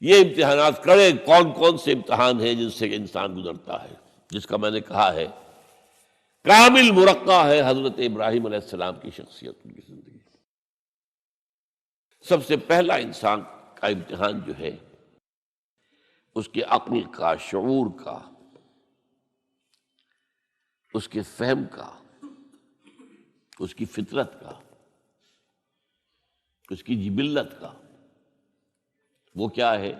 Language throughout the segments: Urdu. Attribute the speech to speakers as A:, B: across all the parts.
A: یہ امتحانات کڑے کون کون سے امتحان ہیں جن سے انسان گزرتا ہے، جس کا میں نے کہا ہے کامل مرقع ہے حضرت ابراہیم علیہ السلام کی شخصیت، ان کی زندگی۔ سب سے پہلا انسان کا امتحان جو ہے اس کے عقل کا، شعور کا، اس کے فہم کا، اس کی فطرت کا، اس کی جبلت کا۔ وہ کیا ہے؟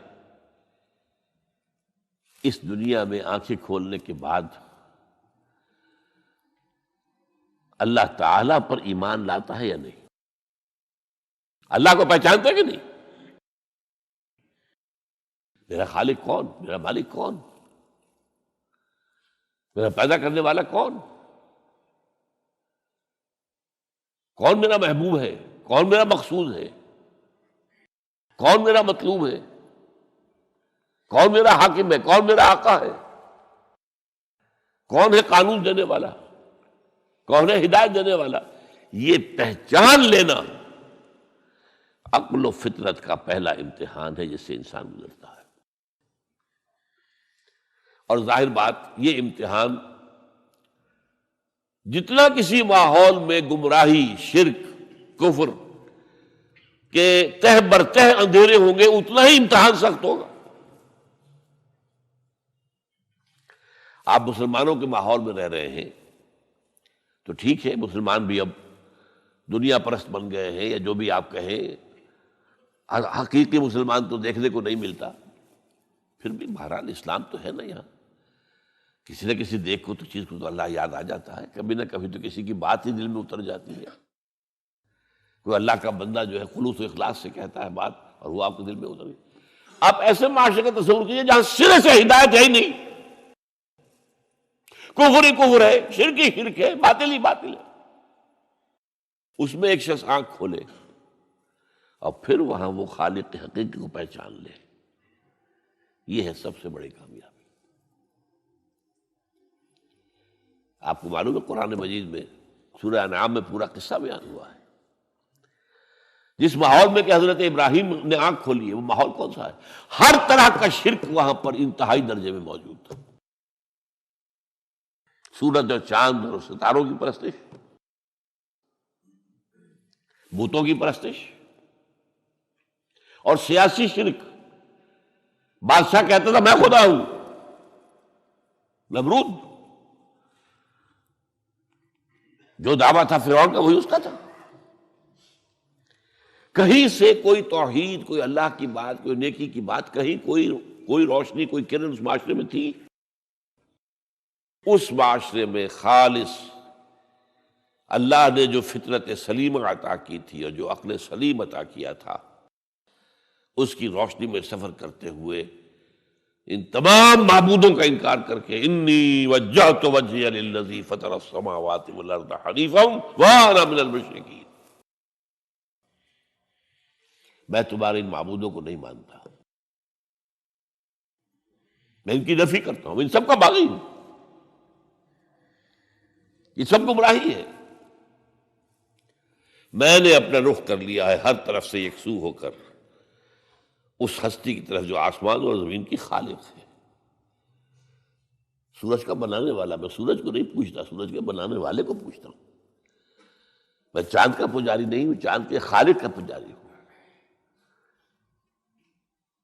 A: اس دنیا میں آنکھیں کھولنے کے بعد اللہ تعالیٰ پر ایمان لاتا ہے یا نہیں؟ اللہ کو پہچانتا ہے کہ نہیں؟ میرا خالق کون؟ میرا مالک کون؟ میرا پیدا کرنے والا کون؟ کون میرا محبوب ہے؟ کون میرا مقصود ہے؟ کون میرا مطلوب ہے؟ کون میرا حاکم ہے؟ کون میرا آقا ہے؟ کون ہے قانون دینے والا؟ کون ہے ہدایت دینے والا؟ یہ پہچان لینا عقل و فطرت کا پہلا امتحان ہے جس سے انسان گزرتا ہے۔ اور ظاہر بات یہ امتحان جتنا کسی ماحول میں گمراہی، شرک، کفر کے تہ بر تہ اندھیرے ہوں گے اتنا ہی امتحان سخت ہوگا۔ آپ مسلمانوں کے ماحول میں رہ رہے ہیں تو ٹھیک ہے، مسلمان بھی اب دنیا پرست بن گئے ہیں یا جو بھی آپ کہیں، حقیقی مسلمان تو دیکھنے کو نہیں ملتا، پھر بھی بہرحال اسلام تو ہے نا یہاں۔ کسی نہ کسی دیکھ کو تو چیز کو تو اللہ یاد آ جاتا ہے، کبھی نہ کبھی تو کسی کی بات ہی دل میں اتر جاتی ہے۔ کوئی اللہ کا بندہ جو ہے خلوص و اخلاص سے کہتا ہے بات اور وہ آپ کے دل میں اتر گئی۔ آپ ایسے معاشرے کا تصور کیجیے جہاں سرے سے ہدایت ہے ہی نہیں، کفر ہی کفر ہے، شرک ہی شرک ہے، باطل ہی باطل ہے، اس میں ایک شخص آنکھ کھولے اور پھر وہاں وہ خالق حقیقی کو پہچان لے، یہ ہے سب سے بڑی کامیابی۔ آپ کو معلوم ہے قرآن مجید میں سورہ انعام میں پورا قصہ بیان ہوا ہے۔ جس ماحول میں کہ حضرت ابراہیم نے آنکھ کھولی ہے وہ ماحول کون سا ہے؟ ہر طرح کا شرک وہاں پر انتہائی درجے میں موجود تھا۔ سورج اور چاند اور ستاروں کی پرستش، بتوں کی پرستش، اور سیاسی شرک۔ بادشاہ کہتا تھا میں خدا ہوں، نمرود جو دعویٰ تھا فرعون کا وہی اس کا تھا۔ کہیں سے کوئی توحید، کوئی اللہ کی بات، کوئی نیکی کی بات، کہیں کوئی روشنی، کوئی کرن اس معاشرے میں تھی؟ اس معاشرے میں خالص اللہ نے جو فطرت سلیم عطا کی تھی اور جو عقل سلیم عطا کیا تھا، اس کی روشنی میں سفر کرتے ہوئے ان تمام معبودوں کا انکار کر کے انی وجہت وجہی للذی فطر السماوات والارض حنیفا وانا من المشرکین، میں تمہارے ان معبودوں کو نہیں مانتا، میں ان کی نفی کرتا ہوں، ان سب کا باغی ہوں، یہ سب گمراہی ہے، میں نے اپنا رخ کر لیا ہے ہر طرف سے یکسو ہو کر اس ہستی کی طرف جو آسمان اور زمین کی خالق ہے۔ سورج کا بنانے والا، میں سورج کو نہیں پوچھتا، سورج کے بنانے والے کو پوچھتا ہوں۔ میں چاند کا پجاری نہیں ہوں، چاند کے خالق کا پجاری ہوں۔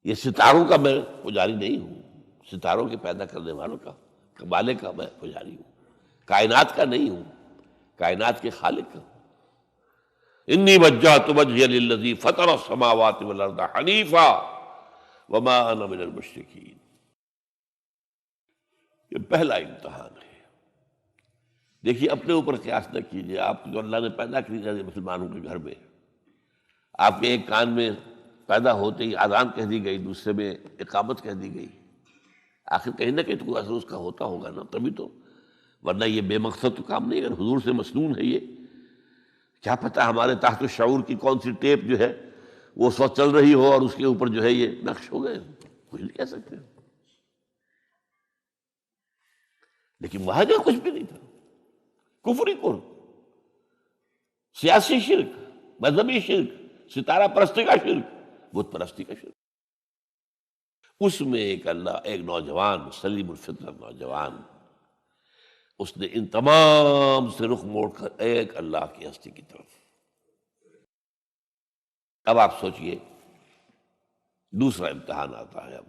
A: یہ ستاروں کا میں پجاری نہیں ہوں، ستاروں کے پیدا کرنے والوں کا، مالک کا میں پجاری ہوں، کائنات کا نہیں ہوں، کائنات کے خالق کا۔ انی وجہت وجہی للذی فطر السماوات والارض حنیفا وما انا من المشرکین۔ یہ پہلا امتحان ہے۔ دیکھیے اپنے اوپر قیاس نہ کیجیے، آپ کو اللہ نے پیدا کیا مسلمانوں کے گھر میں، آپ کے ایک کان میں پیدا ہوتے ہی اذان کہہ دی گئی، دوسرے میں اقامت کہہ دی گئی، آخر کہیں نہ کہیں تو کوئی اثر اس کا ہوتا ہوگا نا، تبھی تو، ورنہ یہ بے مقصد تو کام نہیں، اگر حضور سے مسنون ہے یہ، کیا پتہ ہمارے تحت الشعور کی کون سی ٹیپ جو ہے وہ اس وقت چل رہی ہو اور اس کے اوپر جو ہے یہ نقش ہو گئے، کچھ نہیں کہہ سکتے۔ لیکن وہاں جو کچھ بھی نہیں تھا، کفر ہی کفر، سیاسی شرک، مذہبی شرک، ستارہ پرستی کا شرک، بت پرستی کا شرک۔ اس میں ایک نوجوان سلیم الفطرت نوجوان، اس نے ان تمام سے رخ موڑ کر ایک اللہ کی ہستی کی طرف۔ اب آپ سوچئے دوسرا امتحان آتا ہے۔ اب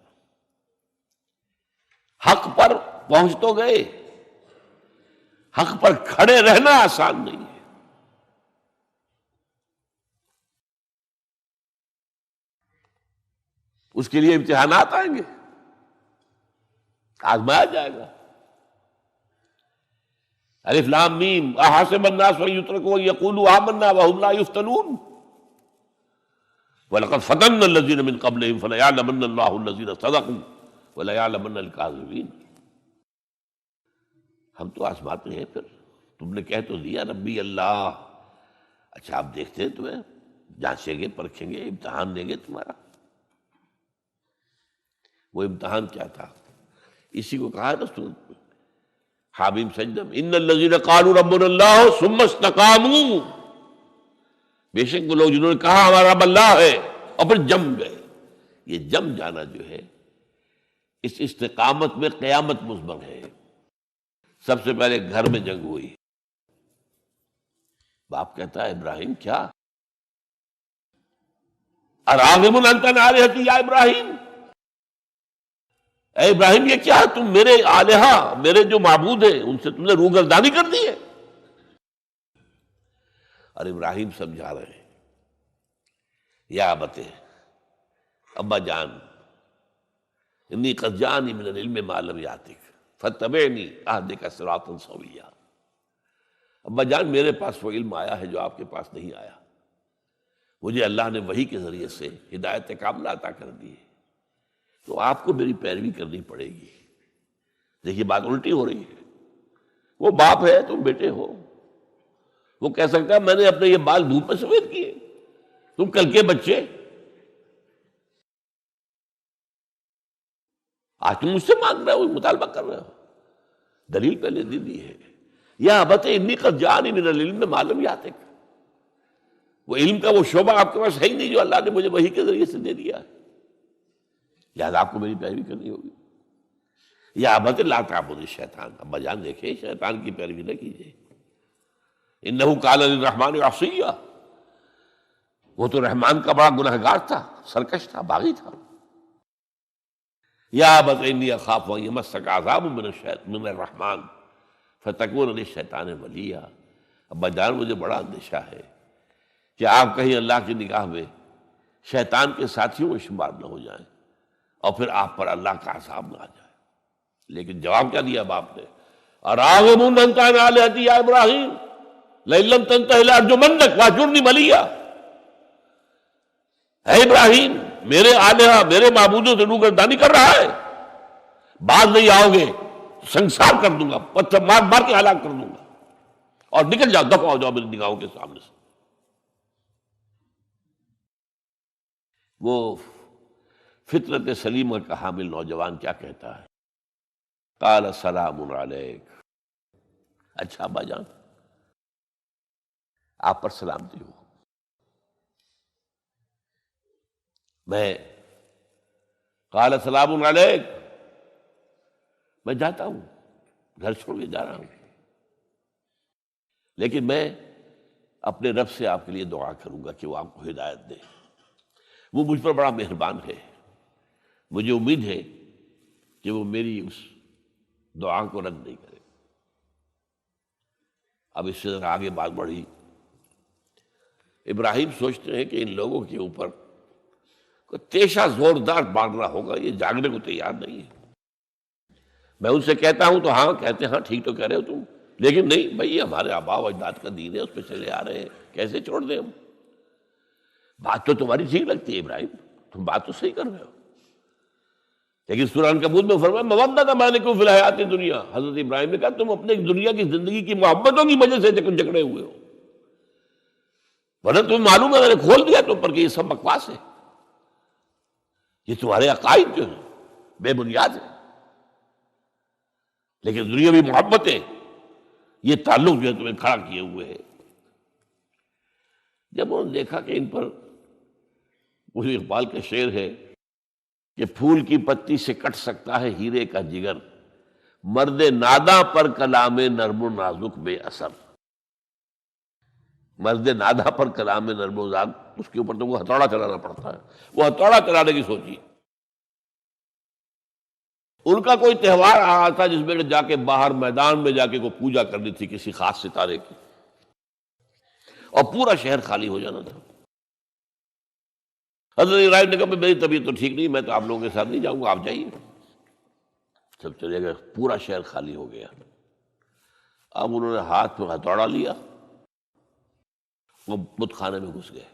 A: حق پر پہنچ تو گئے، حق پر کھڑے رہنا آسان نہیں ہے۔ اس کے لیے امتحانات آئیں گے، آزمایا جائے گا۔ الف لام میم احسب الناس ان یترکوا ان یقولوا آمنا وهم لا یفتنون وَلَقَدْ فَتَنَّا الَّذِينَ مِن قَبْلِهِمْ فَلَيَعْلَمَنَّ اللَّهُ الَّذِينَ صَدَقُوا وَلَيَعْلَمَنَّ الْكَاذِبِينَ۔ ہم تو آزماتے ہیں، پھر تم نے کہہ تو دیا ربی اللہ، اچھا آپ دیکھتے ہیں تمہیں جانچیں گے، پرکھیں گے، امتحان لیں گے تمہارا۔ وہ امتحان کیا تھا؟ اسی کو کہا نا سورۃ میں حامیم سجدہ میں، ان الذین قالوا ربنا اللہ ثم استقاموا، بے شک وہ لوگ جنہوں نے کہا ہمارا رب اللہ ہے اور پھر جم گئے۔ یہ جم جانا جو ہے اس استقامت میں قیامت مضمر ہے۔ سب سے پہلے گھر میں جنگ ہوئی، باپ کہتا ہے ابراہیم کیا اراغب انت عن آلہتی یا ابراہیم، اے ابراہیم یہ کیا تم میرے آلہہ، میرے جو معبود ہیں ان سے تم نے روگردانی کر دی ہے۔ اور ابراہیم سمجھا رہے ہیں یا ابت، ابا جان انی قد جانی من العلم ما لم یاتک فاتبعنی اہدک صراطا سویا۔ ابا جان میرے پاس وہ علم آیا ہے جو آپ کے پاس نہیں آیا، مجھے اللہ نے وحی کے ذریعے سے ہدایت کاملہ عطا کر دی ہے، تو آپ کو میری پیروی کرنی پڑے گی۔ دیکھیے بات الٹی ہو رہی ہے، وہ باپ ہے تم بیٹے ہو، وہ کہہ سکتا ہے میں نے اپنے یہ بال دھوپ میں سفید کیے، تم کل کے بچے، آج تم مجھ سے مانگ رہے ہو، مطالبہ کر رہے ہو۔ دلیل پہلے دے دی ہے، یا ابت انی قد جانی من العلم ما لم یاتک، وہ علم کا وہ شعبہ آپ کے پاس ہے ہی نہیں جو اللہ نے مجھے وحی کے ذریعے سے دے دیا ہے، لہٰذا آپ کو میری پیروی کرنی ہوگی۔ یا ابت لا تعبد الشیطان، ابا جان دیکھیں شیطان کی پیروی نہ کیجیے، انہ کان للرحمن عصیا، وہ تو رحمان کا بڑا گنہگار تھا، سرکش تھا، باغی تھا۔ یا ابت انی اخاف ان یمسک عذاب من الرحمن فتکون للشیطان ولیا، ابا جان مجھے بڑا اندیشہ ہے کہ آپ کہیں اللہ کی نگاہ میں شیطان کے ساتھیوں میں شمار نہ ہو جائیں اور پھر آپ پر اللہ کا عذاب نہ آ جائے۔ لیکن جواب کیا دیا باپ نے؟ اراغب انت عن آلہتی یا ابراہیم لئن لم تنتہ لارجمنک واہجرنی ملیا، اے ابراہیم میرے آلہہ میرے معبودوں سے روگردانی کر رہا ہے، بعد نہیں آؤ گے تو سنسار کر دوں گا، پتھر مار مار کے ہلاک کر دوں گا، اور نکل جاؤ، دفع ہو جاؤ میری نگاہوں کے سامنے سے۔ وہ فطرت سلیمہ کا حامل نوجوان کیا کہتا ہے؟ قال سلام علیک، اچھا ابا جان آپ پر سلامتی ہو، میں قال سلام علیک، میں جاتا ہوں، گھر چھوڑ کے جا رہا ہوں، لیکن میں اپنے رب سے آپ کے لیے دعا کروں گا کہ وہ آپ کو ہدایت دے، وہ مجھ پر بڑا مہربان ہے، مجھے امید ہے کہ وہ میری اس دعا کو رد نہیں کرے۔ اب اس سے ذرا آگے بات بڑھی، ابراہیم سوچتے ہیں کہ ان لوگوں کے اوپر کوئی تیشہ زوردار مارنا ہوگا، یہ جاگنے کو تیار نہیں ہے۔ میں ان سے کہتا ہوں تو ہاں کہتے ہیں ہاں ٹھیک تو کہہ رہے ہو تم، لیکن نہیں بھائی ہمارے آباء و اجداد کا دین ہے، اس پہ چلے آ رہے ہیں، کیسے چھوڑ دیں ہم؟ بات تو تمہاری ٹھیک لگتی ہے ابراہیم، تم بات تو صحیح کر رہے ہو، لیکن سورہ عنکبوت میں فرمایا مودۃ بینکم فی الحیاۃ الدنیا، حضرت ابراہیم نے کہا تم اپنے دنیا کی زندگی کی محبتوں کی وجہ سے جکڑے ہوئے ہو، ورنہ تمہیں معلوم ہے میں نے کھول دیا تم پر کہ یہ سب بکواس ہے، یہ تمہارے عقائد جو ہیں بے بنیاد ہیں، لیکن دنیاوی محبتیں یہ تعلق جو ہے تمہیں کھڑا کیے ہوئے ہے۔ جب انہوں نے دیکھا کہ ان پر وہ اقبال کا شعر ہے کہ پھول کی پتی سے کٹ سکتا ہے ہیرے کا جگر، مرد ناداں پر کلام نرم و نازک بے اثر۔ مرد ناداں پر کلام نرم و نازک، اس کے اوپر تو وہ ہتھوڑا چلانا پڑتا ہے، وہ ہتھوڑا چلانے کی سوچی۔ ان کا کوئی تہوار آ رہا تھا جس میں جا کے باہر میدان میں جا کے کوئی پوجا کرنی تھی کسی خاص ستارے کی، اور پورا شہر خالی ہو جانا تھا۔ حضرت ابراہیم نے کہا میری طبیعت تو ٹھیک نہیں، میں تو آپ لوگوں کے ساتھ نہیں جاؤں گا، آپ جائیے۔ سب چلے گئے، پورا شہر خالی ہو گیا۔ اب انہوں نے ہاتھ میں ہتھوڑا لیا، وہ بت خانے میں گھس گئے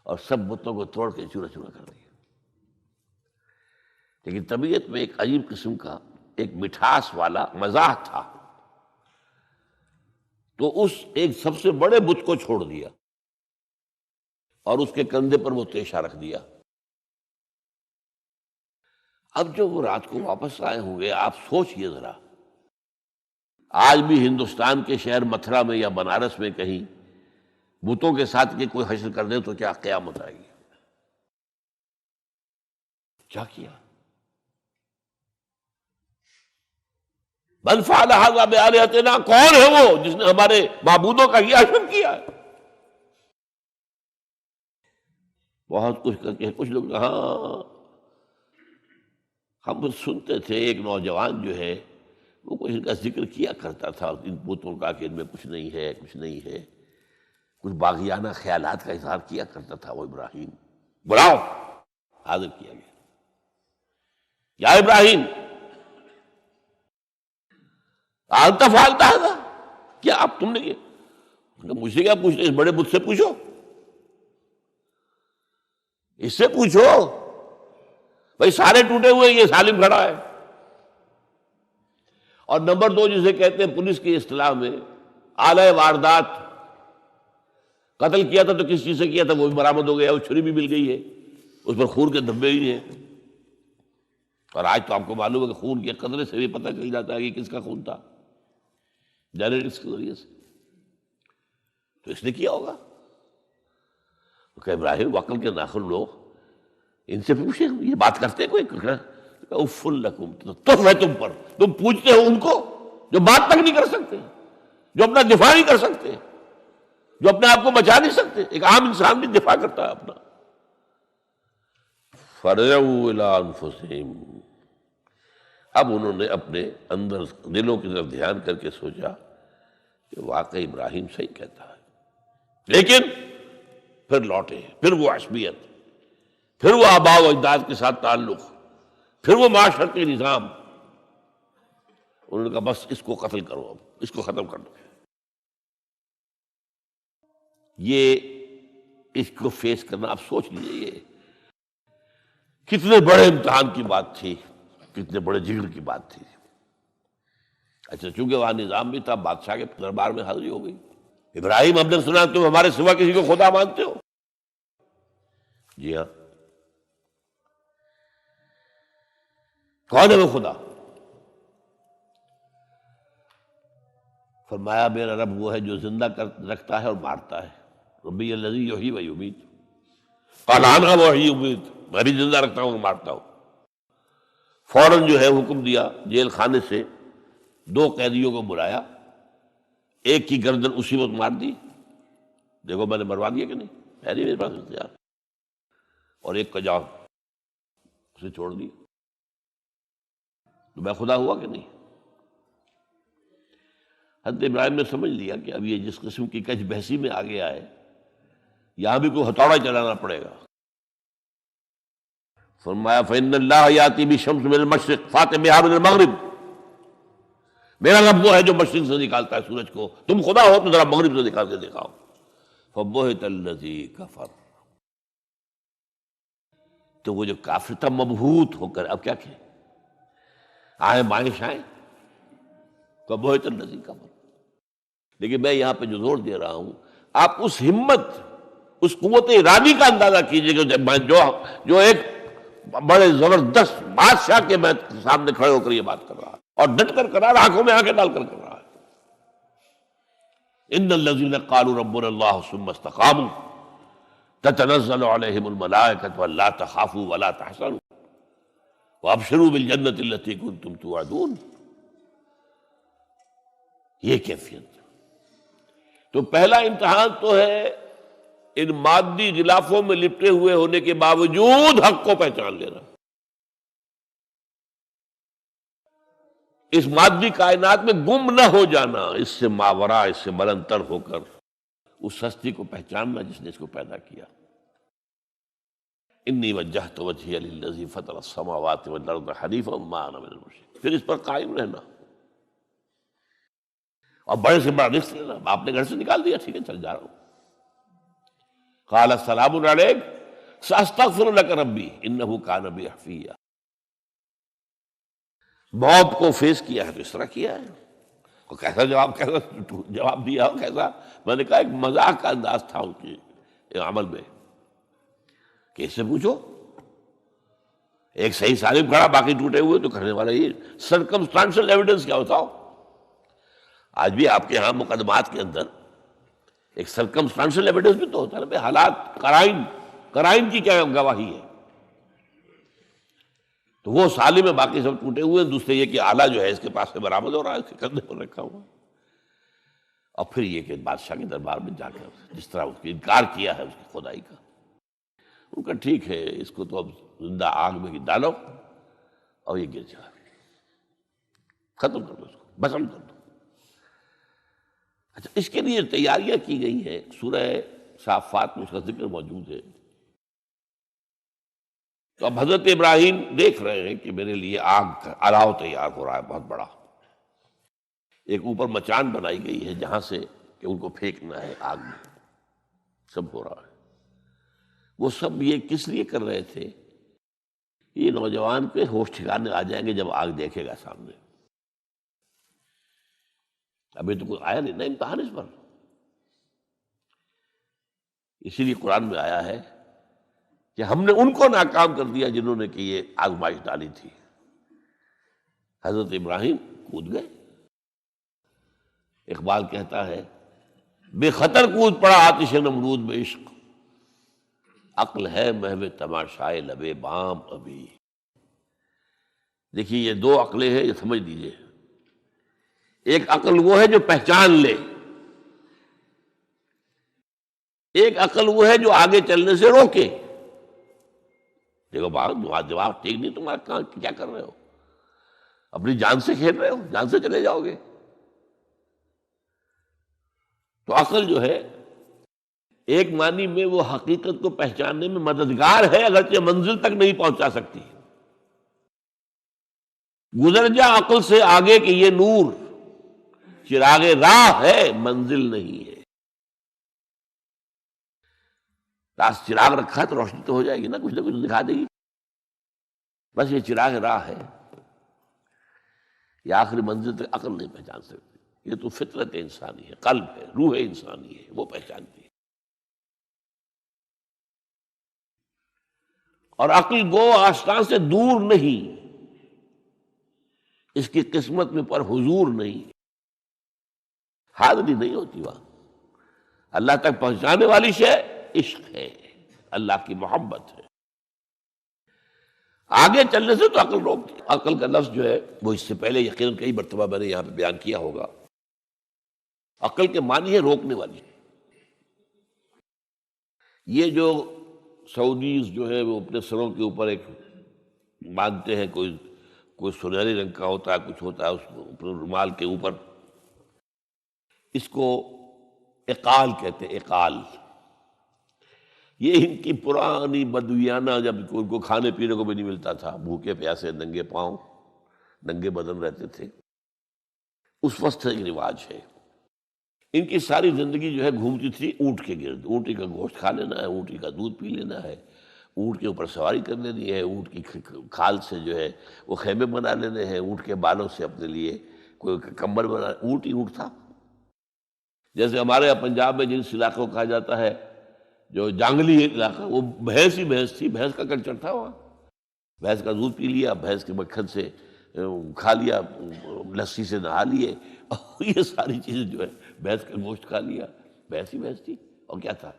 A: اور سب بتوں کو توڑ کے چورا چورا کر دیا۔ لیکن طبیعت میں ایک عجیب قسم کا ایک مٹھاس والا مزاح تھا، تو اس ایک سب سے بڑے بت کو چھوڑ دیا اور اس کے کندھے پر وہ تیشہ رکھ دیا۔ اب جو وہ رات کو واپس آئے ہوں گے، آپ سوچئے ذرا، آج بھی ہندوستان کے شہر متھرا میں یا بنارس میں کہیں بتوں کے ساتھ کے کوئی حشر کر دے تو کیا قیامت آئے گی۔ کیا کیا؟ من فعل ھذا بآلہتنا، کون ہے وہ جس نے ہمارے معبودوں کا یہ حشر کیا ہے؟ بہت کچھ کر کے کچھ لوگ، ہاں ہم سنتے تھے ایک نوجوان جو ہے وہ کچھ ان کا ذکر کیا کرتا تھا، ان بتوں کا کہ ان میں کچھ نہیں ہے، کچھ نہیں ہے، کچھ باغیانہ خیالات کا اظہار کیا کرتا تھا وہ ابراہیم۔ بلاؤ، حاضر کیا گیا۔ یا ابراہیم انت فعلت ھذا، کیا اب تم نے کیا؟ مجھ سے کیا پوچھتے، اس بڑے بت سے پوچھو، اس سے پوچھو، بھائی سارے ٹوٹے ہوئے، یہ سالم کھڑا ہے۔ اور نمبر دو، جسے کہتے ہیں پولیس کی اصطلاح میں آلہ واردات، قتل کیا تھا تو کس چیز سے کیا تھا وہ بھی برآمد ہو گیا، وہ چھری بھی مل گئی ہے، اس پر خون کے دھبے ہی ہیں۔ اور آج تو آپ کو معلوم ہے کہ خون کے قطرے سے بھی پتہ چل جاتا ہے کہ کس کا خون تھا، جینیٹکس کے ذریعے سے۔ تو اس نے کیا ہوگا کہ ابراہیم وقل کے ناخن لو، ان سے پوچھے، یہ بات کرتے کوئی؟ اف لکم، تو ہے تم پر، تم پوچھتے ہو ان کو جو بات تک نہیں کر سکتے، جو اپنا دفاع نہیں کر سکتے، جو اپنے آپ کو بچا نہیں سکتے۔ ایک عام انسان بھی دفاع کرتا ہے اپنا۔ فرجعوا الی انفسہم، اب انہوں نے اپنے اندر دلوں کی طرف دھیان کر کے سوچا کہ واقعی ابراہیم صحیح کہتا ہے، لیکن پھر لوٹے، پھر وہ عصبیت، پھر وہ آباء و اجداد کے ساتھ تعلق، پھر وہ معاشرتی نظام۔ انہوں نے کہا بس اس کو قتل کرو، اب اس کو ختم کر دو۔ یہ اس کو فیس کرنا، آپ سوچ لیجیے یہ کتنے بڑے امتحان کی بات تھی، کتنے بڑے جگر کی بات تھی۔ اچھا، چونکہ وہاں نظام بھی تھا، بادشاہ کے دربار میں حاضری ہو گئی۔ ابراہیم، ہم نے سنا تم ہمارے سوا کسی کو خدا مانتے ہو؟ جی ہاں، کون ہے وہ خدا؟ فرمایا میرا رب وہ ہے جو زندہ رکھتا ہے اور مارتا ہے، ربی الذی یحیی و یمیت۔ قال انا احیی و امیت، میں بھی زندہ رکھتا ہوں اور مارتا ہوں۔ فوراً جو ہے حکم دیا، جیل خانے سے 2 قیدیوں کو بلایا، ایک کی گردن اسی وقت مار دی، دیکھو میں نے مروا دیا کہ نہیں، ہے نہیں میرے پاس اختیار، اور ایک کا جاؤ اسے چھوڑ دیا۔ تو میں خدا ہوا کہ نہیں؟ حضرت ابراہیم نے سمجھ لیا کہ اب یہ جس قسم کی کچ بحثی میں آ گیا ہے، یہاں بھی کوئی ہتھوڑا چلانا پڑے گا۔ فرمایا فإن اللہ یاتی بالشمس من المشرق فأت بہا من المغرب، میرا رب وہ ہے جو مشرق سے نکالتا ہے سورج کو، تم خدا ہو تو ذرا مغرب سے نکال کے دکھاؤ۔ فبہت الذی کفر، تو وہ جو کافر تھا مبہوت ہو کر، اب کیا کہ آئیں بائیں شائیں، فبہت الذی کفر۔ لیکن میں یہاں پہ جو زور دے رہا ہوں، آپ اس ہمت، اس قوت ارادی کا اندازہ کیجئے کہ جو ایک بڑے زبردست بادشاہ کے میں سامنے کھڑے ہو کر یہ بات کر رہا ہے، اور ڈٹ کر رہا ہے، آنکھوں میں آنکھیں ڈال کر رہا ہے۔ ان الذین قالوا ربنا اللہ ثم استقاموا، تتنزل علیہم الملائکۃ الا تخافوا ولا تحزنوا وابشروا بالجنۃ التی کنتم توعدون. یہ کیفیت. تو پہلا امتحان تو ہے ان مادی غلافوں میں لپٹے ہوئے ہونے کے باوجود حق کو پہچان لینا. اس مادی کائنات میں گم نہ ہو جانا، اس سے ماورا، اس سے بلندتر ہو کر اس ہستی کو پہچاننا جس نے اس کو پیدا کیا. انی وجہت وجہی للذی فطر السماوات والارض حنیفا وما انا من المشرکین. پھر اس پر قائم رہنا اور بڑے سے بڑا رزق لینا. آپ نے گھر سے نکال دیا، ٹھیک ہے چل جا رہا ہوں. قال السلام علیک ساستغفر لک ربی انہ کان بی حفیہ. موت کو فیس کیا ہے تو اس طرح کیا ہے. اور کیسا جواب دیا ہو کیسا. میں نے کہا ایک مذاق کا انداز تھا ان کے عمل میں کہ اس سے پوچھو ایک صحیح سالم کھڑا باقی ٹوٹے ہوئے تو کرنے والا یہ سرکمسٹانشل ایویڈنس کیا ہوتا ہو. آج بھی آپ کے یہاں مقدمات کے اندر ایک سرکمسٹانشل ایویڈنس بھی تو ہوتا ہے نا. حالات قرائن کی کیا گواہی ہے. تو وہ سالم میں باقی سب ٹوٹے ہوئے ہیں. دوسرے یہ کہ آلہ جو ہے اس کے پاس سے برآمد ہو رہا ہے، اس کے کندھے پر رکھا ہوا. اور پھر یہ کہ بادشاہ کے دربار میں جا کر جس طرح اس کی انکار کیا ہے اس کی خدائی کا. ان کا ٹھیک ہے اس کو تو اب زندہ آگ میں ڈالو اور یہ گر جائے، ختم کر دو، اس کو بسم کر دو. اچھا، اس کے لیے تیاریاں کی گئی ہیں. سورہ صافات میں اس کا ذکر موجود ہے. تو اب حضرت ابراہیم دیکھ رہے ہیں کہ میرے لیے آگ کا الاؤ تیار ہو رہا ہے بہت بڑا. ایک اوپر مچان بنائی گئی ہے جہاں سے کہ ان کو پھینکنا ہے آگ میں. سب ہو رہا ہے. وہ سب یہ کس لیے کر رہے تھے؟ یہ نوجوان کے ہوش ٹھکانے آ جائیں گے جب آگ دیکھے گا سامنے. ابھی تو کوئی آیا نہیں نا امتحان اس پر. اسی لیے قرآن میں آیا ہے کہ ہم نے ان کو ناکام کر دیا جنہوں نے کہ یہ آزمائش ڈالی تھی. حضرت ابراہیم کود گئے. اقبال کہتا ہے بے خطر کود پڑا آتش نمرود میں عشق، عقل ہے محو تماشائے لبے بام ابھی. دیکھیے یہ دو عقلیں ہیں، یہ سمجھ لیجیے. ایک عقل وہ ہے جو پہچان لے، ایک عقل وہ ہے جو آگے چلنے سے روکے. دیکھو جواب ٹھیک نہیں تمہارا، کیا کر رہے ہو؟ اپنی جان سے کھیل رہے ہو، جان سے چلے جاؤ گے. تو عقل جو ہے ایک معنی میں وہ حقیقت کو پہچاننے میں مددگار ہے، اگرچہ منزل تک نہیں پہنچا سکتی. گزر جا عقل سے آگے کہ یہ نور چراغ راہ ہے، منزل نہیں ہے. راس چراغ رکھا ہے تو روشنی تو ہو جائے گی نا، کچھ نہ کچھ دکھا دے گی. بس یہ چراغ راہ ہے، یہ آخری منزل تک عقل نہیں پہچان سکتی. یہ تو فطرت انسانی ہے، قلب ہے، روح انسانی ہے، وہ پہچانتی ہے. اور عقل گو آستان سے دور نہیں، اس کی قسمت میں پر حضور نہیں، حاضری نہیں ہوتی وہاں. اللہ تک پہنچانے والی شے عشق ہے، اللہ کی محبت ہے. آگے چلنے سے تو عقل روکتی. عقل کا لفظ جو ہے وہ اس سے پہلے یقیناً کئی مرتبہ میں نے یہاں پہ بیان کیا ہوگا. عقل کے معنی ہے روکنے والی. یہ جو سعودیز جو ہے وہ اپنے سروں کے اوپر ایک باندھتے ہیں، کوئی سنہری رنگ کا ہوتا ہے، کچھ ہوتا ہے اس کو اپنے رومال کے اوپر. اس کو اقال کہتے ہیں، اقال. یہ ان کی پرانی بدویانہ، جب ان کو کھانے پینے کو بھی نہیں ملتا تھا، بھوکے پیاسے ننگے پاؤں ننگے بدن رہتے تھے، اس وقت سے یہ رواج ہے. ان کی ساری زندگی جو ہے گھومتی تھی اونٹ کے گرد. اونٹی کا گوشت کھا لینا ہے، اونٹی کا دودھ پی لینا ہے، اونٹ کے اوپر سواری کر لینی ہے، اونٹ کی کھال سے جو ہے وہ خیمے بنا لینے ہیں، اونٹ کے بالوں سے اپنے لیے کوئی کمبل بنا. اونٹ ہی اونٹ تھا. جیسے ہمارے یہاں پنجاب میں جن علاقوں کو کہا جاتا ہے جو جانگلی علاقہ، وہ بھینس ہی بھینس تھی، بھینس کا کلچر تھا وہاں. بھینس کا دودھ پی لیا، بھینس کے مکھن سے کھا لیا، لسی سے نہا لیے، اور یہ ساری چیزیں جو ہے بھینس کا گوشت کھا لیا. بھینس ہی بھینس تھی. اور کیا تھا؟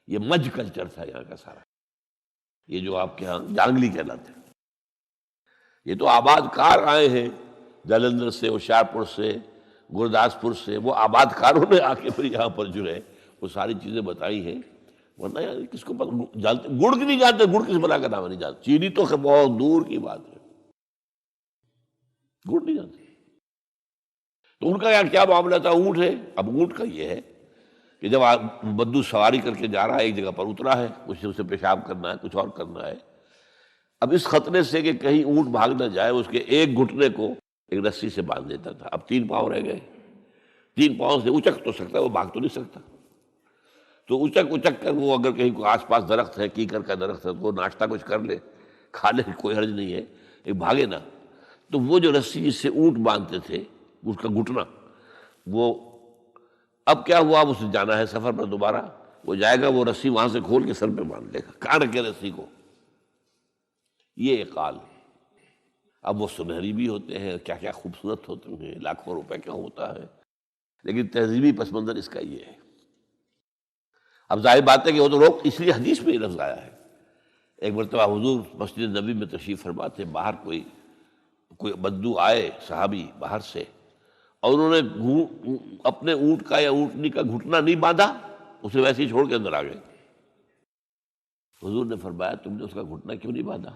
A: یہ مج کلچر تھا یہاں کا سارا، یہ جو آپ کے ہاں جانگلی کہلاتے ہیں، یہ تو آباد کار آئے ہیں جلندھر سے، ہوشیارپور سے، گرداسپور سے، وہ آباد کاروں نے آ کے پھر یہاں پر جو ہے وہ ساری چیزیں بتائی ہیں، ورنہ یار کس کو جانتے، گڑ کی نہیں جانتے، گڑ کس بلا کا نام نہیں جانتے، چینی تو بہت دور کی بات ہے، گڑ نہیں جانتے۔ تو ان کا یار کیا معاملہ تھا، اونٹ ہے، اب اونٹ کا یہ ہے کہ جب بدو سواری کر کے جا رہا ہے، ایک جگہ پر اترا ہے، اسے پیشاب کرنا ہے، کچھ اور کرنا ہے، اب اس خطرے سے کہ کہیں اونٹ بھاگ نہ جائے، اس کے ایک گھٹنے کو ایک رسی سے باندھ دیتا تھا، اب 3 پاؤں رہ گئے، 3 پاؤں سے اچک تو سکتا ہے، وہ بھاگ تو نہیں سکتا، تو اچک کر وہ اگر کہیں کوئی آس پاس درخت ہے، کیکر کا درخت ہے، تو وہ ناشتہ کچھ کر لے، کھا لے، کوئی حرج نہیں ہے، ایک بھاگے نا۔ تو وہ جو رسی جس سے اونٹ باندھتے تھے، اس کا گھٹنا، وہ اب کیا ہوا، اب اسے جانا ہے سفر پر دوبارہ، وہ جائے گا، وہ رسی وہاں سے کھول کے سر پہ باندھ لے گا، کاٹ کے رسی کو، یہ اقال۔ اب وہ سنہری بھی ہوتے ہیں، کیا کیا خوبصورت ہوتے ہیں، لاکھوں روپے کا ہوتا ہے، لیکن تہذیبی پس منظر اس کا یہ ہے۔ اب ظاہر بات ہے کہ وہ تو روک، اس لیے حدیث میں یہ لفظ آیا ہے۔ ایک مرتبہ حضور مسجد نبی میں تشریف فرما تھے، باہر کوئی بدو آئے صحابی باہر سے، اور انہوں نے اپنے اونٹ کا یا اونٹنی کا گھٹنا نہیں باندھا، اسے ویسے ہی چھوڑ کے اندر آ گئے۔ حضور نے فرمایا تم نے اس کا گھٹنا کیوں نہیں باندھا؟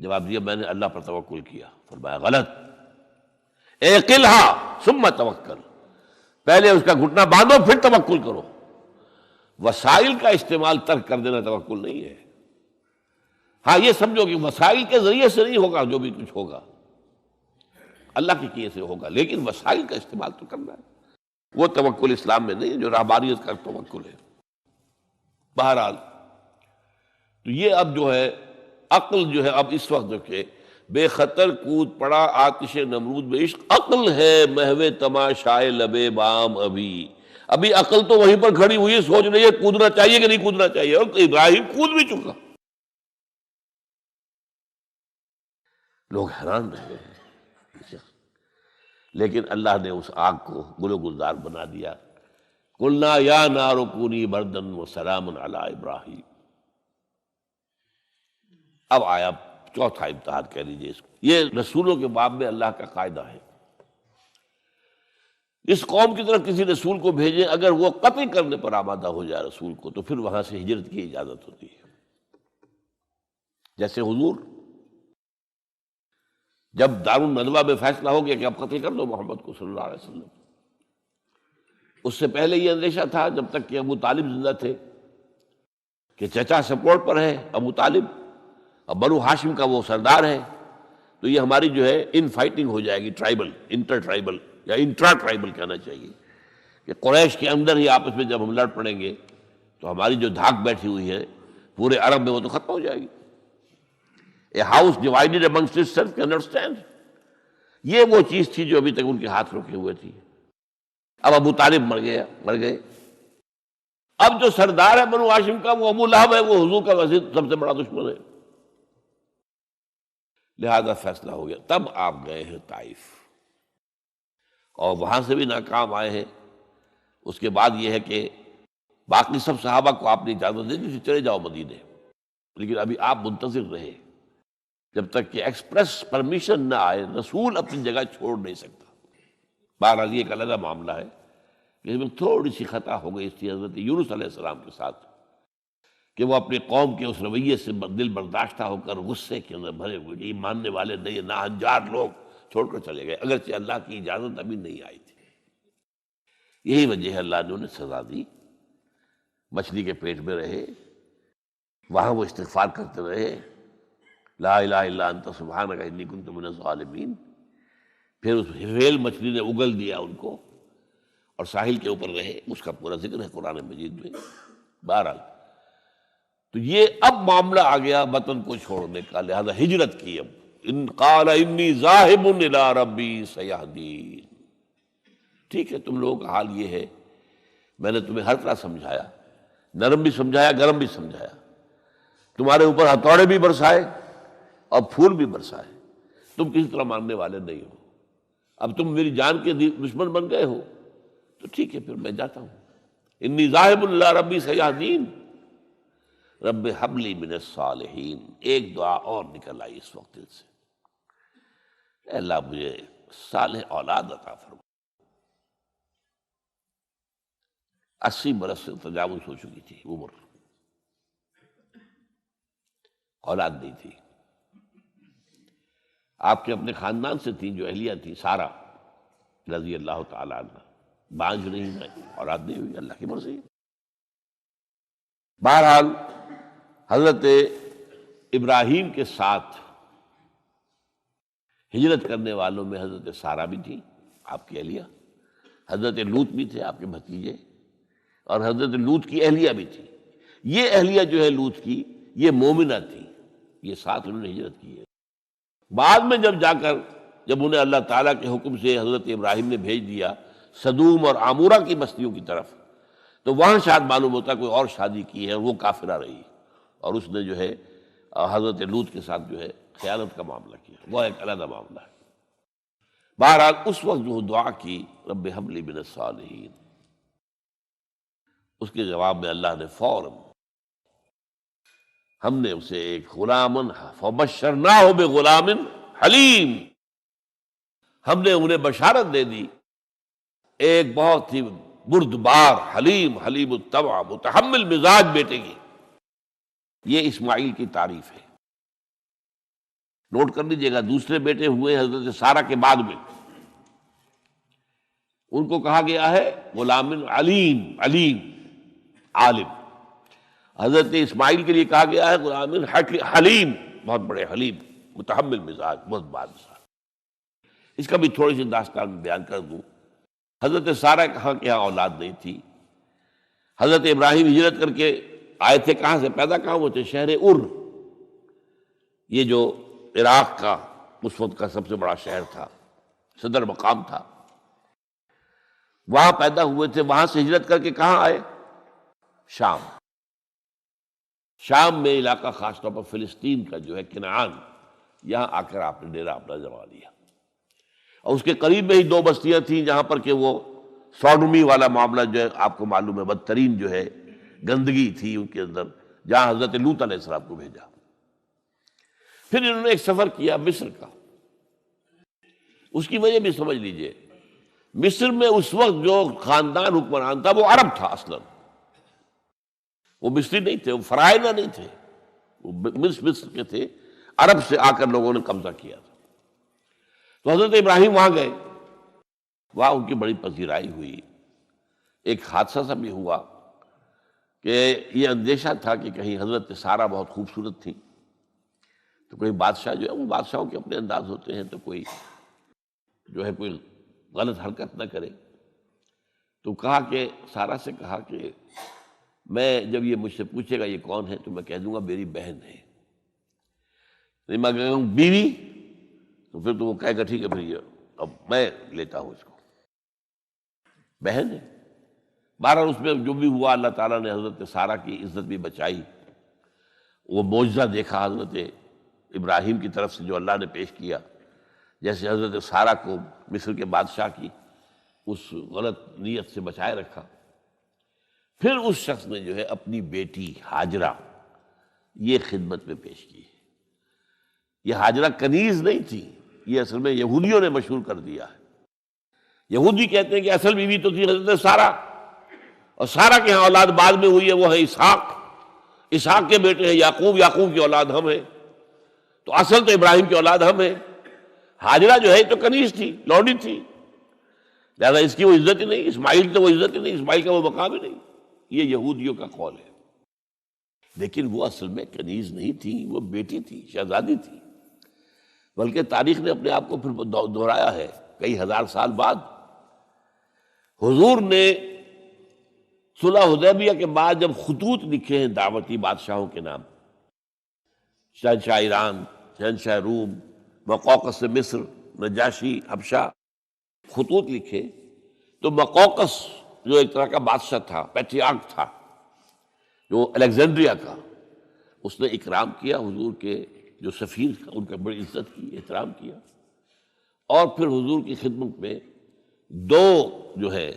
A: جواب دیا میں نے اللہ پر توکل کیا۔ فرمایا غلط، اعقلھا ثم توکل، پہلے اس کا گھٹنا باندھو پھر توکل کرو۔ وسائل کا استعمال ترک کر دینا توکل نہیں ہے۔ ہاں یہ سمجھو کہ وسائل کے ذریعے سے نہیں ہوگا، جو بھی کچھ ہوگا اللہ کی کیے سے ہوگا، لیکن وسائل کا استعمال تو کرنا ہے، وہ توکل اسلام میں نہیں ہے جو رہبانیت کا توکل ہے۔ بہرحال تو یہ اب جو ہے عقل جو ہے، اب اس وقت جو کہ بے خطر کود پڑا آتش نمرود میں عشق، عقل ہے محو تماشائے لبے بام، ابھی عقل تو وہیں پر کھڑی ہوئی ہے، سوچ رہی ہے کودنا چاہیے کہ نہیں کودنا چاہیے، اور ابراہیم کود بھی چکا۔ لوگ حیران رہ گئے ہیں، لیکن اللہ نے اس آگ کو گل و گلزار بنا دیا۔ قلنا یا نار کونی بردن وسلام علی ابراہیم۔ اب آیا چوتھا امتحان کہہ لیجیے اس کو، یہ رسولوں کے باب میں اللہ کا قاعدہ ہے، اس قوم کی طرف کسی رسول کو بھیجیں، اگر وہ قتل کرنے پر آمادہ ہو جائے رسول کو، تو پھر وہاں سے ہجرت کی اجازت ہوتی ہے۔ جیسے حضور جب دار الندوہ میں فیصلہ ہو گیا کہ اب قتل کر دو محمد کو صلی اللہ علیہ وسلم، اس سے پہلے یہ اندیشہ تھا جب تک کہ ابو طالب زندہ تھے کہ چچا سپورٹ پر ہے ابو طالب، اب بنو ہاشم کا وہ سردار ہے، تو یہ ہماری جو ہے ان فائٹنگ ہو جائے گی، ٹرائبل، انٹر ٹرائبل یا انٹرا ٹرائبل کہنا چاہیے، کہ قریش کے اندر ہی آپس میں جب ہم لڑ پڑیں گے تو ہماری جو دھاک بیٹھی ہوئی ہے پورے عرب میں وہ تو ختم ہو جائے گی۔ A house divided amongst itself cannot stand۔ یہ وہ چیز تھی جو ابھی تک ان کے ہاتھ روکے ہوئے تھی۔ اب ابو طالب مر گئے، اب جو سردار ہے بنو ہاشم کا وہ ابو لہب ہے، وہ حضور کا وزیر سب سے بڑا دشمن ہے، لہذا فیصلہ ہو گیا۔ تب آپ گئے ہیں طائف اور وہاں سے بھی ناکام آئے ہیں۔ اس کے بعد یہ ہے کہ باقی سب صحابہ کو آپ نے اجازت دے دی چلے جاؤ مدینے، لیکن ابھی آپ منتظر رہے جب تک کہ ایکسپریس پرمیشن نہ آئے، رسول اپنی جگہ چھوڑ نہیں سکتا۔ بہرحال یہ ایک علیحدہ معاملہ ہے کہ اس میں تھوڑی سی خطا ہو گئی تھی حضرت یونس علیہ السلام کے ساتھ، کہ وہ اپنی قوم کے اس رویے سے دل برداشتہ ہو کر غصے کے اندر بھرے ہوئے، یہ ماننے والے نہیں، ناہنجار لوگ چھوڑ کر چلے گئے، اگرچہ اللہ کی اجازت ابھی نہیں آئی تھی۔ یہی وجہ ہے اللہ نے انہیں سزا دی، مچھلی کے پیٹ میں رہے، وہاں وہ استغفار کرتے رہے، لا الہ الا انت سبحانک انی کنت من الظالمین۔ پھر اس ویل مچھلی نے اگل دیا ان کو اور ساحل کے اوپر رہے، اس کا پورا ذکر ہے قرآن مجید میں۔ بہرحال تو یہ اب معاملہ آ گیا وطن کو چھوڑنے کا، لہذا ہجرت کی۔ اب ان قال انی ذاہب الی ربی سیہدین، ٹھیک ہے تم لوگوں کا حال یہ ہے، میں نے تمہیں ہر طرح سمجھایا، نرم بھی سمجھایا، گرم بھی سمجھایا، تمہارے اوپر ہتھوڑے بھی برسائے اور پھول بھی برسائے، تم کسی طرح ماننے والے نہیں ہو، اب تم میری جان کے دشمن بن گئے ہو، تو ٹھیک ہے پھر میں جاتا ہوں۔ انی ذاہب الی ربی سیہدین، رب ہب لی من الصالحین۔ ایک دعا اور نکل آئی اس وقت دل سے، اے اللہ مجھے صالح اولاد عطا فرما۔ 80 برس سے تجاوز ہو چکی تھی عمر، اولاد نہیں تھی۔ آپ کے اپنے خاندان سے تھیں جو اہلیہ تھی سارہ رضی اللہ تعالی عنہ، بانجھ نہیں ہوئی، اولاد نہیں ہوئی، اللہ کی مرضی۔ بہرحال حضرت ابراہیم کے ساتھ ہجرت کرنے والوں میں حضرت سارہ بھی تھی آپ کی اہلیہ، حضرت لوط بھی تھے آپ کے بھتیجے، اور حضرت لوط کی اہلیہ بھی تھی۔ یہ اہلیہ جو ہے لوط کی، یہ مومنہ تھی، یہ ساتھ انہوں نے ہجرت کی ہے۔ بعد میں جب انہیں اللہ تعالیٰ کے حکم سے حضرت ابراہیم نے بھیج دیا سدوم اور عامورہ کی بستیوں کی طرف، تو وہاں شاید معلوم ہوتا کوئی اور شادی کی ہے، وہ کافرہ رہی، اور اس نے جو ہے حضرت لوط کے ساتھ جو ہے خیانت کا معاملہ کیا، وہ ایک علیحدہ معاملہ ہے۔ بہرحال اس وقت جو دعا کی رب ہب لی من الصالحین، اس کے جواب میں اللہ نے فوراً ہم نے اسے ایک غلام فبشرناہ بغلام حلیم، ہم نے انہیں بشارت دے دی ایک بہت ہی بردبار، حلیم الطبع، متحمل مزاج بیٹے کی۔ یہ اسماعیل کی تعریف ہے، نوٹ کر لیجیے گا۔ دوسرے بیٹے ہوئے حضرت سارہ کے بعد میں، ان کو کہا گیا ہے غلام علیم عالم۔ حضرت اسماعیل کے لیے کہا گیا ہے غلام حلیم، بہت بڑے حلیم، متحمل مزاج، بہت بادشاہ۔ اس کا بھی تھوڑی سی داستان بیان کر دوں۔ حضرت سارہ کہاں کے یہاں اولاد نہیں تھی۔ حضرت ابراہیم ہجرت کر کے آئے تھے، کہاں سے پیدا کہاں ہوئے تھے؟ شہر ار، یہ جو عراق کا اس وقت کا سب سے بڑا شہر تھا، صدر مقام تھا، وہاں پیدا ہوئے تھے۔ وہاں سے ہجرت کر کے کہاں آئے؟ شام میں علاقہ، خاص طور پر فلسطین کا جو ہے کنعان، یہاں آ کر آپ نے ڈیرا اپنا جما لیا۔ اور اس کے قریب میں ہی 2 بستیاں تھیں جہاں پر کہ وہ سوڈومی والا معاملہ جو ہے آپ کو معلوم ہے، بدترین جو ہے گندگی تھی ان کے اندر، جہاں حضرت لوط علیہ السلام کو بھیجا۔ پھر انہوں نے ایک سفر کیا مصر کا، اس کی وجہ بھی سمجھ لیجئے۔ مصر میں اس وقت جو خاندان حکمران تھا وہ عرب تھا اصلاً، وہ مصری نہیں تھے، وہ فرائضہ نہیں تھے، وہ مصر کے تھے، عرب سے آ کر لوگوں نے قبضہ کیا تھا۔ تو حضرت ابراہیم وہاں گئے، وہاں ان کی بڑی پذیرائی ہوئی۔ ایک حادثہ سا بھی ہوا کہ یہ اندیشہ تھا کہ کہیں حضرت سارہ بہت خوبصورت تھی، تو کوئی بادشاہ جو ہے، وہ بادشاہوں کے اپنے انداز ہوتے ہیں، تو کوئی جو ہے کوئی غلط حرکت نہ کرے۔ تو کہا کہ سارہ سے کہا کہ میں جب یہ مجھ سے پوچھے گا یہ کون ہے تو میں کہہ دوں گا میری بہن ہے، نہیں میں کہوں بیوی تو پھر تو وہ کہے گا ٹھیک ہے پھر یہ اب میں لیتا ہوں اس کو، بہن ہے۔ بہرحال اس میں جو بھی ہوا، اللہ تعالیٰ نے حضرت سارہ کی عزت بھی بچائی۔ وہ معجزہ دیکھا حضرت ابراہیم کی طرف سے جو اللہ نے پیش کیا، جیسے حضرت سارہ کو مصر کے بادشاہ کی اس غلط نیت سے بچائے رکھا۔ پھر اس شخص نے جو ہے اپنی بیٹی ہاجرہ یہ خدمت میں پیش کی۔ یہ ہاجرہ کنیز نہیں تھی، یہ اصل میں یہودیوں نے مشہور کر دیا ہے۔ یہودی کہتے ہیں کہ اصل بیوی تو تھی حضرت سارہ، اور سارہ کے ہاں اولاد بعد میں ہوئی ہے، وہ ہے اسحاق کے بیٹے ہیں یعقوب کی اولاد ہم ہیں، تو اصل تو ابراہیم کی اولاد ہم ہیں۔ ہاجرہ جو ہے تو کنیز تھی، لوڈی تھی، لہذا اس کی وہ عزت ہی نہیں، اسماعیل تو وہ عزت ہی نہیں، اسماعیل کا وہ مقام ہی نہیں۔ یہ یہودیوں کا قول ہے، لیکن وہ اصل میں کنیز نہیں تھی، وہ بیٹی تھی، شہزادی تھی۔ بلکہ تاریخ نے اپنے آپ کو پھر دہرایا ہے کئی ہزار سال بعد۔ حضور نے صلح حدیبیہ کے بعد جب خطوط لکھے ہیں دعوتی بادشاہوں کے نام، شہنشاہ ایران، شہنشاہ روم، مقوقس مصر، نجاشی حبشہ، خطوط لکھے، تو مقوقس جو ایک طرح کا بادشاہ تھا، پیٹریارک تھا، جو الیگزینڈریا کا، اس نے اکرام کیا حضور کے جو سفیر تھا، ان کا بڑی عزت کی، احترام کیا، اور پھر حضور کی خدمت میں 2 جو ہے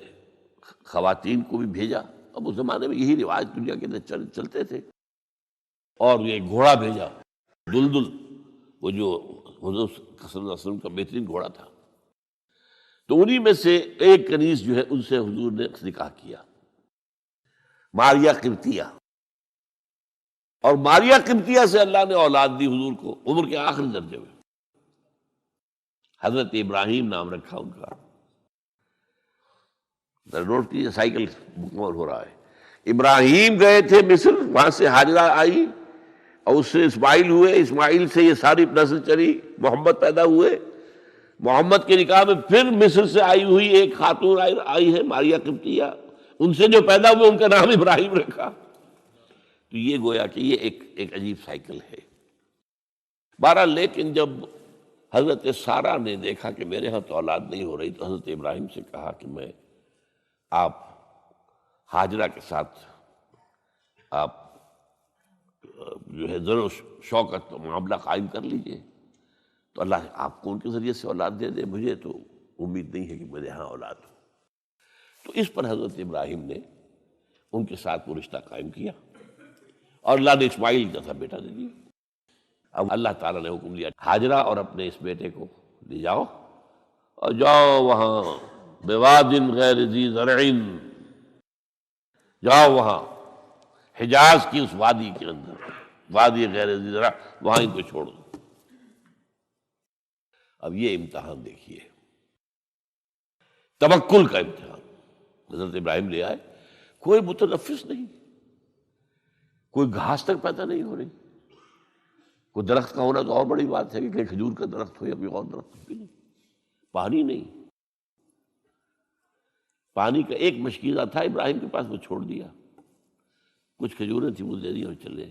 A: خواتین کو بھی بھیجا، اب اس زمانے میں یہی رواج دنیا کے اندر چلتے تھے. اور یہ گھوڑا بھیجا دلدل، وہ جو حضور صلی اللہ علیہ وسلم کا بہترین گھوڑا تھا. تو انہی میں سے ایک کنیز جو ہے ان سے حضور نے نکاح کیا، ماریہ قبطیہ. اور ماریہ قبطیہ سے اللہ نے اولاد دی حضور کو عمر کے آخری درجے میں. حضرت ابراہیم نام رکھا ان کا. نوٹ کیجیے، سائیکل مکمل ہو رہا ہے. ابراہیم گئے تھے مصر، وہاں سے ہاجرہ آئی اور اس سے اسماعیل ہوئے، اسماعیل سے یہ ساری نسل چلی، محمد پیدا ہوئے. محمد کے نکاح میں پھر مصر سے آئی ہوئی ایک خاتون آئی ہے ماریہ قبطیہ، ان سے جو پیدا ہوئے ان کا نام ابراہیم رکھا. تو یہ گویا کہ یہ ایک عجیب سائیکل ہے. بہرحال لیکن جب حضرت سارہ نے دیکھا کہ میرے ہاں تو اولاد نہیں ہو رہی، تو حضرت ابراہیم سے کہا کہ میں آپ ہاجرہ کے ساتھ آپ جو ہے ذر و شوقت معاملہ قائم کر لیجئے، تو اللہ آپ کو ان کے ذریعے سے اولاد دے دے. مجھے تو امید نہیں ہے کہ میرے ہاں اولاد ہو. تو اس پر حضرت ابراہیم نے ان کے ساتھ وہ رشتہ قائم کیا اور اللہ نے اسماعیل جیسا بیٹا دے دیا. اب اللہ تعالیٰ نے حکم دیا ہاجرہ اور اپنے اس بیٹے کو لے جاؤ اور جاؤ وہاں بواد غیر ذی زرع، جاؤ وہاں حجاز کی اس وادی کے اندر، وادی غیر ذی زرع، وہاں ان کو چھوڑ دو. اب یہ امتحان دیکھیے، توکل کا امتحان. حضرت ابراہیم لے آئے، کوئی متنفس نہیں، کوئی گھاس تک پیدا نہیں ہو رہی. کوئی درخت کا ہونا تو اور بڑی بات ہے کہ کہیں کھجور کا درخت ہو یا کوئی اور درخت بھی نہیں. پانی نہیں، پانی کا ایک مشکیزہ تھا ابراہیم کے پاس، وہ چھوڑ دیا. کچھ کھجوریں تھیں وہ دے دی اور چلے.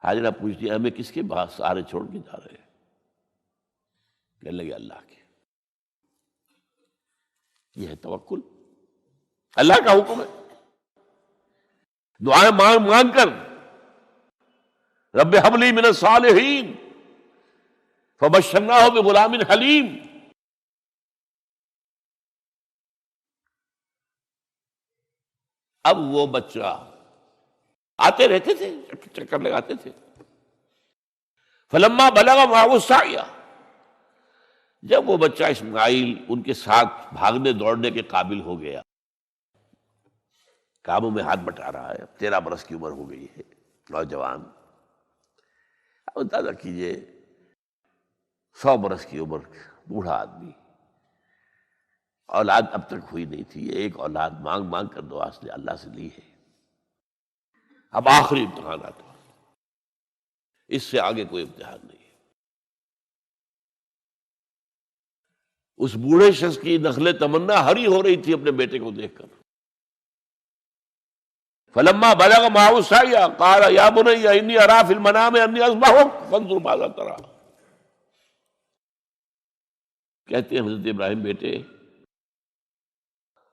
A: حاجرہ پوچھتی ہمیں کس کے بعد سارے چھوڑ کے جا رہے ہیں؟ کہنے لگے اللہ کے. یہ ہے توکل، اللہ کا حکم ہے. دعائیں مانگ مانگ کر رب ہب لی من الصالحین فبشرناہ بغلام حلیم. اب وہ بچہ آتے رہتے تھے، چکر لگاتے تھے. فلما بلغ معہ السعی، جب وہ بچہ اسماعیل ان کے ساتھ بھاگنے دوڑنے کے قابل ہو گیا، کاموں میں ہاتھ بٹا رہا ہے، 13 برس کی عمر ہو گئی ہے، نوجوان. اب اندازہ کیجئے 100 برس کی عمر، بوڑھا آدمی، اولاد اب تک ہوئی نہیں تھی. ایک اولاد مانگ مانگ کر دعا سے اللہ سے لی ہے. اب آخری امتحان آتا، اس سے آگے کوئی امتحان نہیں ہے. اس بوڑھے شخص کی نخل تمنا ہری ہو رہی تھی اپنے بیٹے کو دیکھ کر. فلما بلغ معه السعي قال يا بني اني ارى في المنام اني اذبحك فانظر ماذا ترى. کہتے ہیں حضرت ابراہیم بیٹے،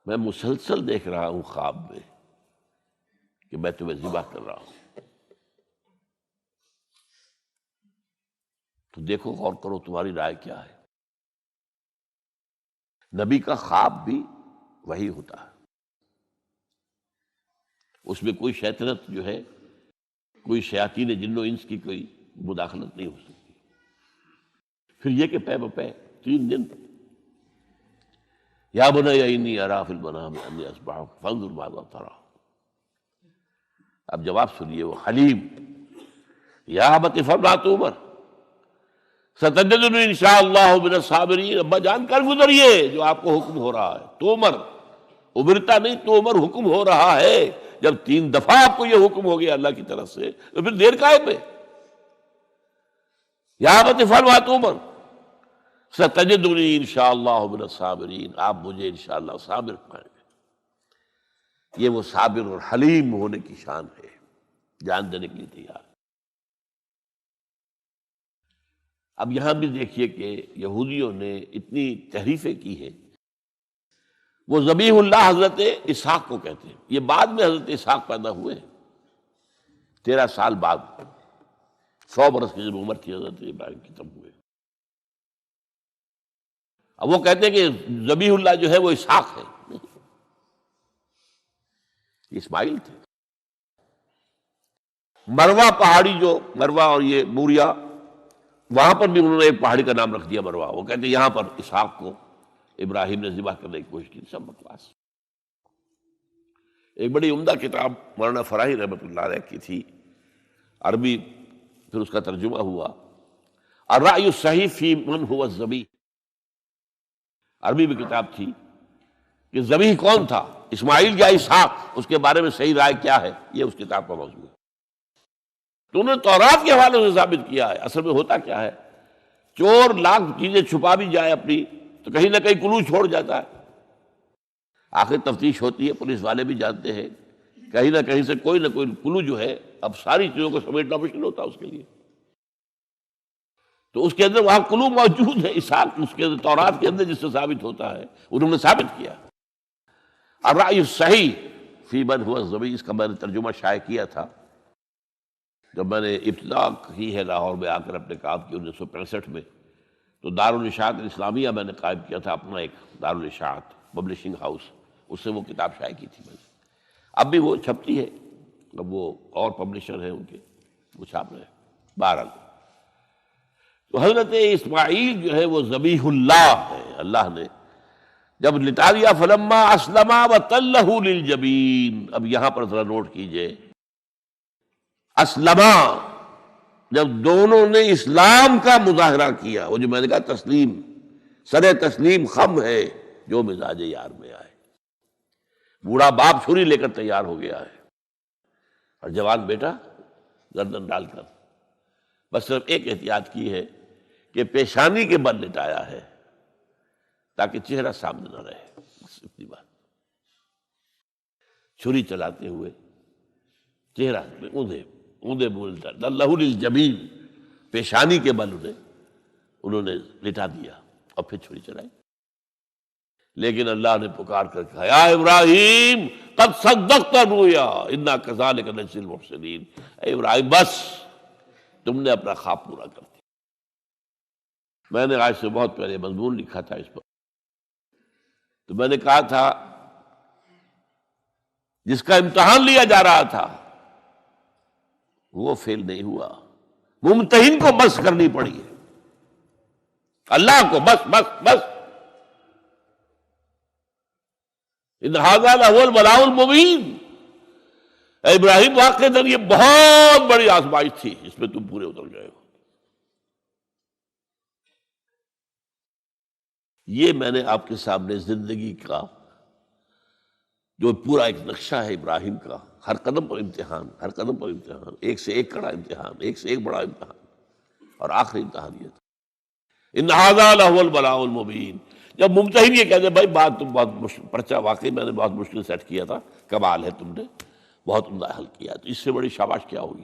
A: میں مسلسل دیکھ رہا ہوں خواب میں کہ میں تمہیں ذبح کر رہا ہوں. تو دیکھو غور کرو تمہاری رائے کیا ہے. نبی کا خواب بھی وہی ہوتا ہے، اس میں کوئی شیطنت جو ہے، کوئی شیاطین جن و انس کی کوئی مداخلت نہیں ہو سکتی. پھر یہ کہ پے بپے 3 دن یا بنی انی اری فی المنام انی اذبحک فانظر ماذا تری. اب جواب سنیے، وہ حلیم. یا ابت افعل ما تؤمر ستجدنی انشاءاللہ من الصابرین. ابا جان کر گزریے جو آپ کو حکم ہو رہا ہے. تومر ابرتا نہیں، تومر حکم ہو رہا ہے. جب 3 دفعہ آپ کو یہ حکم ہو گیا اللہ کی طرف سے تو پھر دیر کاہے پہ. یا ابت افعل ما تؤمر ستجدنی انشاءاللہ من الصابرین. آپ مجھے انشاءاللہ صابر پائیں گے. یہ وہ صابر اور حلیم ہونے کی شان ہے، جان دینے کے لیے تیار. اب یہاں بھی دیکھیے کہ یہودیوں نے اتنی تحریفیں کی ہیں. وہ ذبیح اللہ حضرت اسحاق کو کہتے ہیں. یہ بعد میں حضرت اسحاق پیدا ہوئے، 13 سال بعد، 100 برس کی جب عمر تھی حضرت ابراہیم کی تب ہوئے. اب وہ کہتے ہیں کہ ذبیح اللہ جو ہے وہ اسحاق ہے. یہ اسماعیل تھے۔ مروا پہاڑی، جو مروا اور یہ موریا، وہاں پر بھی انہوں نے ایک پہاڑی کا نام رکھ دیا مروا۔ وہ کہتے ہیں یہاں پر اسحاق کو ابراہیم نے ذبح کرنے کی کوشش کی، سب بکواس۔ ایک بڑی عمدہ کتاب مولانا فراہی رحمۃ اللہ علیہ کی تھی، عربی، پھر اس کا ترجمہ ہوا، الرأی الصحیح فی من هو الذبیح۔ عربی میں کتاب تھی کہ ذبیح کون تھا، اسماعیل یا اسحاق، اس کے بارے میں صحیح رائے کیا ہے، یہ اس کتاب کا موضوع ہے۔ تو انہوں نے تورات کے حوالے سے ثابت کیا ہے۔ اصل میں ہوتا کیا ہے، چور لاکھ چیزیں چھپا بھی جائے اپنی تو کہیں نہ کہیں کلو چھوڑ جاتا ہے۔ آخر تفتیش ہوتی ہے، پولیس والے بھی جانتے ہیں کہیں نہ کہیں سے کوئی نہ کوئی کلو جو ہے، اب ساری چیزوں کو سمیٹنا مشکل ہوتا ہے اس کے لیے، تو اس کے اندر وہاں کلو موجود ہے، اسحاق اس کے اندر تورات کے اندر جس سے ثابت ہوتا ہے، انہوں نے ثابت کیا۔ الرأی الصحیح فی من هو الذبیح، اس کا میں نے ترجمہ شائع کیا تھا جب میں نے ابتدا کی ہے لاہور میں آ کر اپنے کام کی 1965 میں، تو دارالاشاعت الاسلامیہ میں نے قائم کیا تھا اپنا ایک دارالاشاعت پبلشنگ ہاؤس، اس سے وہ کتاب شائع کی تھی میں نے۔ اب بھی وہ چھپتی ہے، اب وہ اور پبلشر ہیں ان کے، وہ چھاپ رہے ہیں۔ بہرحال تو حضرت اسماعیل جو ہے وہ ذبیح اللہ ہے، اللہ نے جب لٹا دیا، فلما اسلما وتلہ للجبین۔ اب یہاں پر ذرا نوٹ کیجئے، اسلما، جب دونوں نے اسلام کا مظاہرہ کیا، وہ جو میں نے کہا تسلیم، سر تسلیم خم ہے جو مزاج یار میں آئے۔ بوڑھا باپ چھری لے کر تیار ہو گیا ہے، اور جوان بیٹا گردن ڈال کر بس صرف ایک احتیاط کی ہے کہ پیشانی کے بل لٹایا ہے تاکہ چہرہ سامنے نہ رہے، بس اتنی بات۔ چھری چلاتے ہوئے چہرہ اوندا بولتا لہ للجبین، پیشانی کے بل انہوں نے لٹا دیا اور پھر چھری چلائی۔ لیکن اللہ نے پکار کر کہا، یا ابراہیم قد صدقت الرؤیا انا کذالک نجزی المحسنین۔ اے ابراہیم بس تم نے اپنا خواب پورا کر دیا۔ میں نے آج سے بہت پہلے مضمون لکھا تھا اس پر، تو میں نے کہا تھا جس کا امتحان لیا جا رہا تھا وہ فیل نہیں ہوا، ممتحن کو بس کرنی پڑی ہے، اللہ کو بس بس بس۔ ان ھذا لھو البلاء المبین۔ اے ابراہیم واقعتاً یہ بہت بڑی آزمائش تھی، اس میں تم پورے اتر گئے ہو۔ یہ میں نے آپ کے سامنے زندگی کا جو پورا ایک نقشہ ہے ابراہیم کا، ہر قدم پر امتحان، ہر قدم پر امتحان، ایک سے ایک کڑا امتحان، ایک سے ایک بڑا امتحان، اور آخری امتحان یہ تھا، ان ھذا لھو البلاء المبین۔ جب ممتحن یہ کہتے بھائی بات تم بہت مشکل، پرچہ واقعی میں نے بہت مشکل سیٹ کیا تھا، کمال ہے تم نے بہت عمدہ حل کیا، تو اس سے بڑی شاباش کیا ہوگی۔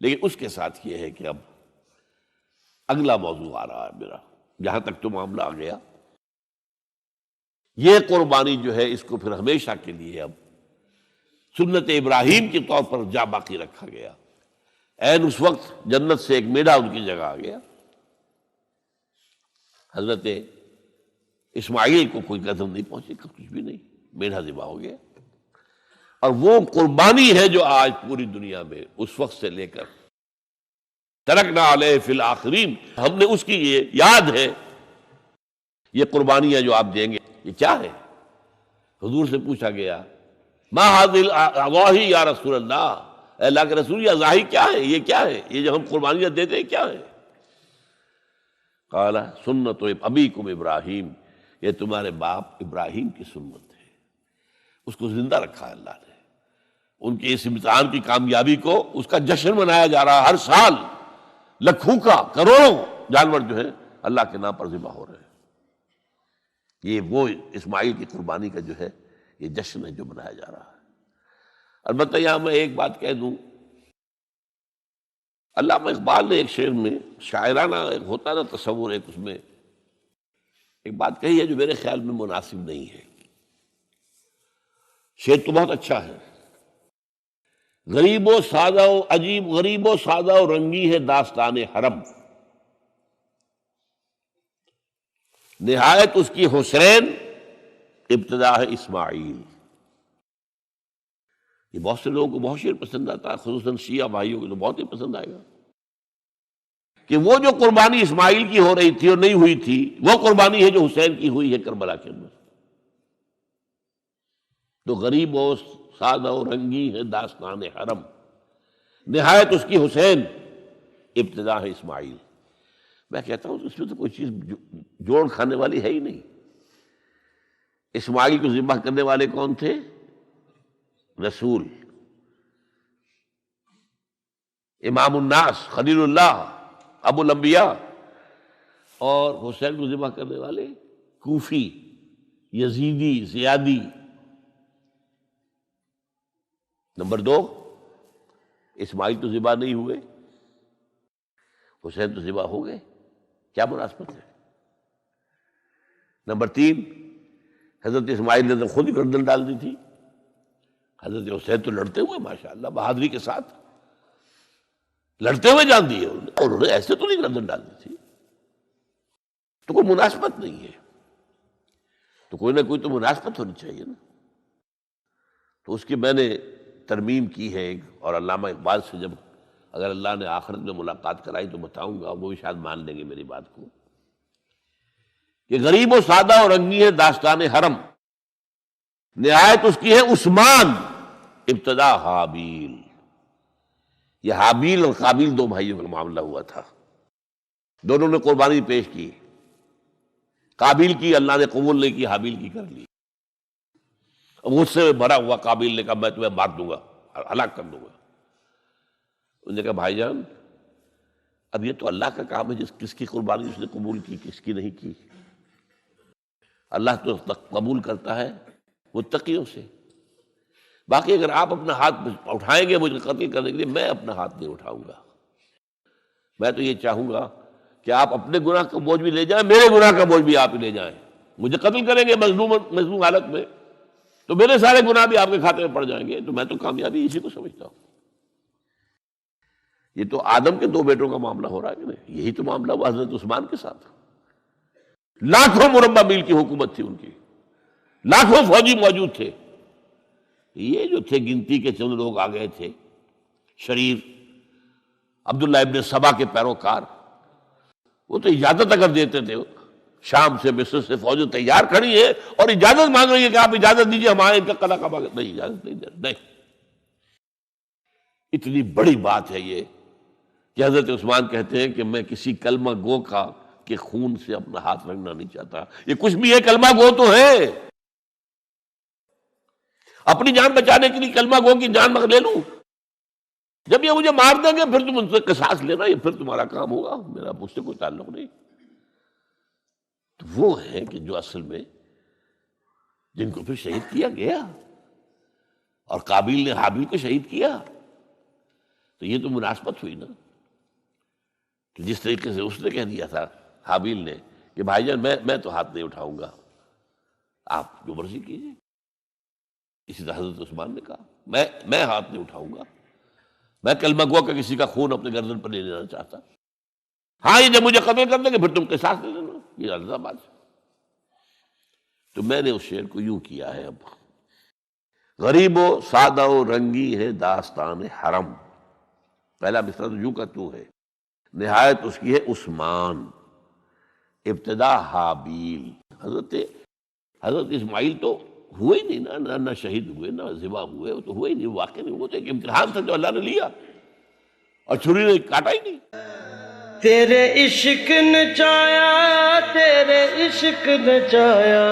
A: لیکن اس کے ساتھ یہ ہے کہ اب اگلا موضوع آ رہا ہے میرا، جہاں تک تو معاملہ آ گیا، یہ قربانی جو ہے اس کو پھر ہمیشہ کے لیے اب سنت ابراہیم کے طور پر جا باقی رکھا گیا۔ عین اس وقت جنت سے ایک میڈا ان کی جگہ آ گیا۔ حضرت اسماعیل کو کوئی قدم نہیں پہنچی، کچھ بھی نہیں، میڈا ذبح ہو گیا۔ اور وہ قربانی ہے جو آج پوری دنیا میں اس وقت سے لے کر ترکنا علیہ فی الآخرین، ہم نے اس کی یہ یاد ہے، یہ قربانیاں جو آپ دیں گے یہ کیا ہے؟ حضور سے پوچھا گیا ما ھذہ الاضاحی یا رسول اللہ، اے اللہ کے رسول یہ اضاحی کیا ہے، یہ کیا ہے، یہ جو ہم قربانیاں دیتے ہیں کیا ہے؟ قال سنت ابیکم ابراہیم، یہ تمہارے باپ ابراہیم کی سنت ہے۔ اس کو زندہ رکھا ہے اللہ نے، ان کے اس امتحان کی کامیابی کو، اس کا جشن منایا جا رہا ہے ہر سال، لاکھوں کا کروڑوں جانور جو ہے اللہ کے نام پر ذبح ہو رہے ہیں۔ یہ وہ اسماعیل کی قربانی کا جو ہے یہ جشن ہے جو منایا جا رہا ہے۔ البتہ یہاں میں ایک بات کہہ دوں، علامہ اقبال نے ایک شعر میں شاعرانہ ایک ہوتا نا تصور، ایک اس میں ایک بات کہی ہے جو میرے خیال میں مناسب نہیں ہے۔ شعر تو بہت اچھا ہے، غریب و سادہ و عجیب، غریب و سادہ و رنگی ہے داستان حرم، نہایت اس کی حسین ابتدا ہے اسماعیل. یہ بہت سے لوگوں کو بہت شعر پسند آتا ہے، خصوصاً شیعہ بھائیوں کو تو بہت ہی پسند آئے گا، کہ وہ جو قربانی اسماعیل کی ہو رہی تھی اور نہیں ہوئی تھی وہ قربانی ہے جو حسین کی ہوئی ہے کربلا کے اندر. تو غریب و سادہ و رنگی ہے داستان حرم، نہایت اس کی حسین، ابتدا ہے اسماعیل. میں کہتا ہوں اس میں تو کوئی چیز جوڑ کھانے والی ہے ہی نہیں. اسماعیل کو ذبح کرنے والے کون تھے؟ رسول، امام الناس، خلیل اللہ، ابو الانبیاء. اور حسین کو ذبح کرنے والے کوفی، یزیدی، زیادی. نمبر 2، اسماعیل تو ذبح نہیں ہوئے، حسین تو ذبح ہو گئے، کیا مناسبت ہے؟ نمبر 3، حضرت اسماعیل نے تو خود ہی گردن ڈال دی تھی، حضرت حسین تو لڑتے ہوئے ماشاءاللہ بہادری کے ساتھ لڑتے ہوئے جان دیے انہوں نے ایسے تو نہیں گردن ڈال دی تھی. تو کوئی مناسبت نہیں ہے، تو کوئی نہ کوئی تو مناسبت ہونی چاہیے نا. تو اس کی میں نے ترمیم کی ہے ایک، اور علامہ اقبال سے جب اگر اللہ نے آخرت میں ملاقات کرائی تو بتاؤں گا، وہ بھی شاید مان لیں گے میری بات کو، کہ غریب و سادہ اور رنگی ہے داستان حرم، نہایت اس کی ہے عثمان، ابتدا حابیل. یہ حابیل اور قابیل دو بھائیوں کا معاملہ ہوا تھا، دونوں نے قربانی پیش کی. قابیل کی اللہ نے قبول نہیں کی، حابیل کی کر لی. غصے میں بھرا ہوا قابیل نے کہا میں تمہیں مار دوں گا، ہلاک کر دوں گا. انہوں نے کہا بھائی جان اب یہ تو اللہ کا کام ہے، کس کی قربانی اس نے قبول کی کس کی نہیں کی. اللہ تو قبول کرتا ہے متقیوں سے. باقی اگر آپ اپنا ہاتھ اٹھائیں گے مجھے قتل کرنے کے لیے، میں اپنا ہاتھ نہیں اٹھاؤں گا. میں تو یہ چاہوں گا کہ آپ اپنے گناہ کا بوجھ بھی لے جائیں، میرے گناہ کا بوجھ بھی آپ ہی لے جائیں. مجھے قتل کریں گے مظلوم حالت میں تو میرے سارے گناہ بھی آپ کے کھاتے میں پڑ جائیں گے. تو میں تو کامیابی اسی کو سمجھتا ہوں. یہ تو آدم کے 2 بیٹوں کا معاملہ ہو رہا ہے کہ نہیں، یہی تو معاملہ ہوا حضرت عثمان کے ساتھ. لاکھوں مربع میل کی حکومت تھی ان کی، لاکھوں فوجی موجود تھے. یہ جو تھے گنتی کے چند لوگ آ گئے تھے شریر، عبداللہ ابن سبا کے پیروکار، وہ تو اجازت اگر دیتے تھے شام سے مصر سے فوج تیار کھڑی ہے اور اجازت مانگ رہی ہے کہ آپ اجازت دیجیے ہمارے ان کا قلعہ کعبہ نہیں، اجازت نہیں دے نہیں. اتنی بڑی بات ہے یہ کہ حضرت عثمان کہتے ہیں کہ میں کسی کلمہ گو کا کے خون سے اپنا ہاتھ رنگنا نہیں چاہتا. یہ کچھ بھی ہے، کلمہ گو تو ہے. اپنی جان بچانے کے لیے کلمہ گو کی جان لے لوں، جب یہ مجھے مار دیں گے پھر تم ان سے قصاص لینا، یہ پھر تمہارا کام ہوگا، میرا مجھ سے کوئی تعلق نہیں. تو وہ ہیں کہ جو اصل میں جن کو پھر شہید کیا گیا، اور قابیل نے حابیل کو شہید کیا. تو یہ تو مناسبت ہوئی نا، کہ جس طریقے سے اس نے کہہ دیا تھا حابیل نے کہ بھائی جان میں تو ہاتھ نہیں اٹھاؤں گا، آپ جو مرضی کیجیے. اسی طرح حضرت عثمان نے کہا میں ہاتھ نہیں اٹھاؤں گا، میں کلمہ گو کا کسی کا خون اپنے گردن پر نہیں لینا چاہتا. ہاں یہ جب مجھے قتل کر دیں گے پھر تم قصاص لے لینا، یہ اللہ بات ہے. تو میں نے اس شعر کو یوں کیا ہے. اب غریب و سادہ و رنگی ہے داستان حرم، پہلا مصرع تو یوں کا تو ہے، نہایت اس کی ہے عثمان، ابتدا حابیل. حضرت اسماعیل تو ہوئے ہی نہیں نہ شہید ہوئے نہ ذبح ہوئے، وہ تو ہوئے ہی نہیں، واقع نہیں. وہ تو ایک امتحان تھا جو اللہ نے لیا اور چھری نے کاٹا ہی نہیں.
B: تیرے عشق نچایا، تیرے عشق نچایا،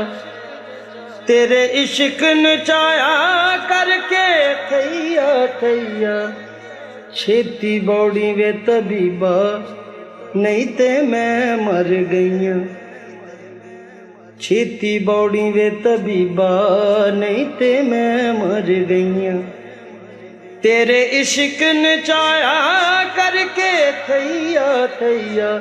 B: تیرے عشق نچایا کر کے تھیا تھیا. چھیتی بوڑی وے طبیبا نہیں تے میں مر گئیاں. چھیتی بوڑی وے طبیبا نہیں تے میں مر گئیاں. تیرے عشق نچایا کر کے تھیا تھیا.